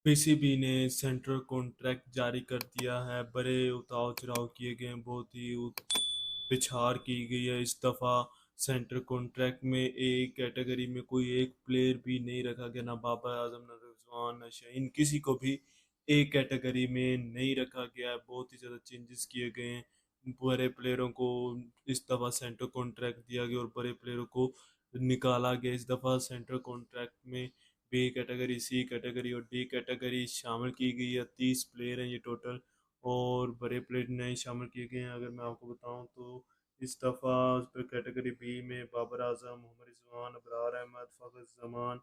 PCB ने central contract जारी कर दिया है। बड़े उतार चढ़ाव किए गए हैं, बहुत ही पिछाड़ की गई है इस दफ़ा। सेंट्रल कॉन्ट्रैक्ट में एक कैटेगरी में कोई एक प्लेयर भी नहीं रखा गया, ना बाबर आजम, ना रिजवान, ना शाहीन, किसी को भी एक कैटेगरी में नहीं रखा गया है। बहुत ही ज़्यादा चेंजेस किए गए हैं। बड़े प्लेयरों को इस दफ़ा सेंट्रल कॉन्ट्रैक्ट दिया गया और बड़े प्लेयरों को निकाला गया। इस दफ़ा सेंट्रल कॉन्ट्रैक्ट में बी कैटेगरी, सी कैटेगरी और डी कैटेगरी शामिल की गई है। 30 प्लेयर हैं ये टोटल, और बड़े प्लेयर नए शामिल किए गए हैं। अगर मैं आपको बताऊं तो इस दफ़ा कैटेगरी बी में बाबर आजम, मोहम्मद रिजवान, अबरार अहमद, फ़खर जमान,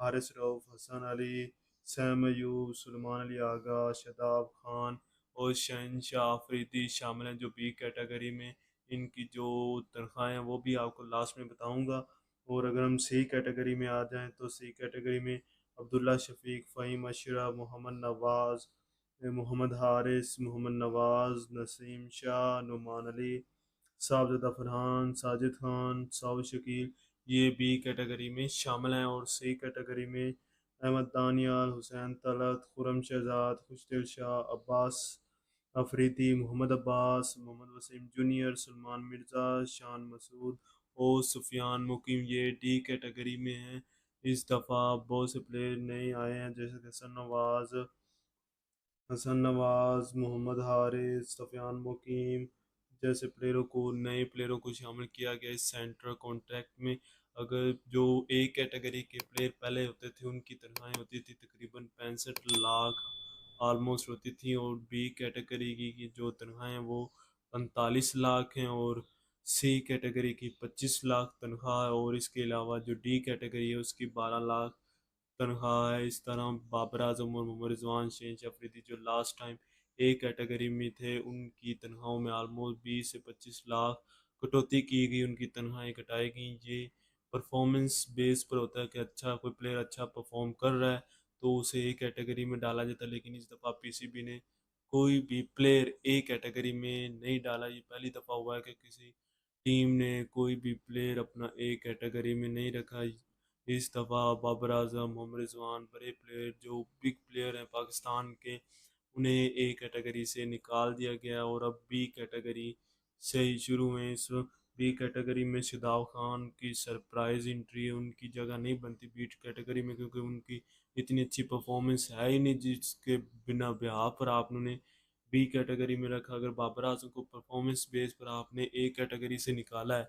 हारिस रऊफ, हसन अली, सैम अयूब, सुलेमान अली आगा, शदाब खान और शहनशाह अफरीदी शामिल हैं जो बी कैटेगरी में। इनकी जो तनख्वाहें हैं वो भी आपको लास्ट में बताऊंगा। और अगर हम सी कैटेगरी में आ जाएं तो सी कैटेगरी में अब्दुल्ला शफीक, फ़हीम अशरफ, मोहम्मद नवाज़, मोहम्मद हारिस, मोहम्मद नवाज़, नसीम शाह, नुमान अली, साबजदा फरहान, साजिद खान, साव शकील, ये बी कैटेगरी में शामिल हैं। और सी कैटेगरी में अहमद दानियाल, हुसैन तलत, खुरम शहजाद, खुशदिल शाह, अब्बास अफरीदी, मोहम्मद अब्बास, मोहम्मद वसीम जूनियर, सलमान मिर्ज़ा, शान मसूद और सुफियान मुकीम, ये डी कैटेगरी में हैं। इस दफ़ा बहुत से प्लेयर नए आए हैं, जैसे कि हसन नवाज, मोहम्मद हारिस, सफियान मुकीम जैसे प्लेयरों को, नए प्लेयरों को शामिल किया गया इस सेंट्रल कॉन्ट्रैक्ट में। अगर जो ए कैटेगरी के प्लेयर पहले होते थे उनकी तनख्वाहें होती थी तकरीबन 65 लाख ऑलमोस्ट होती थी, और बी कैटेगरी की जो तनख्वाहें हैं वो 45 लाख हैं, और सी कैटेगरी की 25 लाख तनख्वाह है, और इसके अलावा जो डी कैटेगरी है उसकी 12 लाख तनख्वाह है। इस तरह बाबर आजम और मोहम्मद रिजवान, शेख अफरीदी जो लास्ट टाइम एक कैटेगरी में थे उनकी तनख्वाहों में ऑलमोस्ट 20 से 25 लाख कटौती की गई, उनकी तनख्वाहें घटाई गई। ये परफॉर्मेंस बेस पर होता है कि अच्छा कोई प्लेयर अच्छा परफॉर्म कर रहा है तो उसे एक कैटेगरी में डाला जाता है, लेकिन इस दफ़ा पीसीबी ने कोई भी प्लेयर एक कैटेगरी में नहीं डाला। ये पहली दफ़ा हुआ है कि किसी टीम ने कोई भी प्लेयर अपना एक कैटेगरी में नहीं रखा। इस दफ़ा बाबर आजम, मोहम्मद रिजवान, बड़े प्लेयर जो बिग प्लेयर हैं पाकिस्तान के, उन्हें ए कैटेगरी से निकाल दिया गया और अब बी कैटेगरी से ही शुरू में इस बी कैटेगरी में शदाब खान की सरप्राइज एंट्री है। उनकी जगह नहीं बनती बी कैटेगरी में, क्योंकि उनकी इतनी अच्छी परफॉर्मेंस है ही नहीं जिसके बिना ब्याह पर आपने बी कैटेगरी में रखा। अगर बाबर आजम को परफॉर्मेंस बेस पर आपने ए कैटेगरी से निकाला है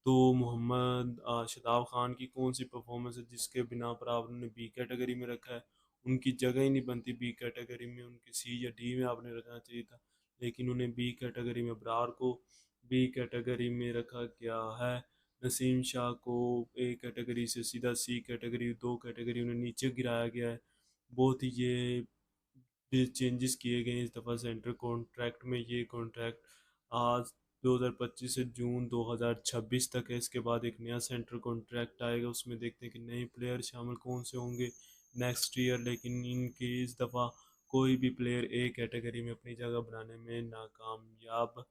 तो मोहम्मद शदाब खान की कौन सी परफॉर्मेंस है जिसके बिना पर आपने बी कैटेगरी में रखा है। उनकी जगह ही नहीं बनती बी कैटेगरी में, उनकी सी या डी में आपने रखना चाहिए था, लेकिन उन्हें बी कैटेगरी में, अबरार को बी कैटेगरी में रखा गया है। नसीम शाह को ए कैटेगरी से सीधा सी कैटेगरी, 2 कैटेगरी उन्हें नीचे गिराया गया है। बहुत ही ये चेंजेस किए गए हैं इस दफ़ा सेंट्रल कॉन्ट्रैक्ट में। ये कॉन्ट्रैक्ट आज 2025 से जून 2026 तक है। इसके बाद एक नया सेंट्रल कॉन्ट्रैक्ट आएगा, उसमें देखते हैं कि नए प्लेयर शामिल कौन से होंगे नेक्स्ट ईयर। लेकिन इनकी इस दफ़ा कोई भी प्लेयर ए कैटेगरी में अपनी जगह बनाने में नाकामयाब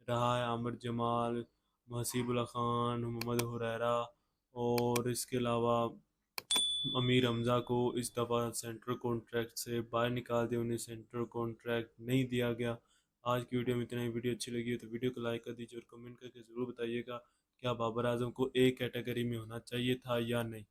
रहा है। आमिर जमाल, महसीबुल्ला खान, मोहम्मद हुरैरा और इसके अलावा अमीर हमज़ा को इस दफ़ा सेंट्रल कॉन्ट्रैक्ट से बाहर निकाल दिया, उन्हें सेंट्रल कॉन्ट्रैक्ट नहीं दिया गया। आज की वीडियो में इतना ही। वीडियो अच्छी लगी हो तो वीडियो को लाइक कर दीजिए और कमेंट करके ज़रूर बताइएगा क्या बाबर आजम को ए कैटेगरी में होना चाहिए था या नहीं।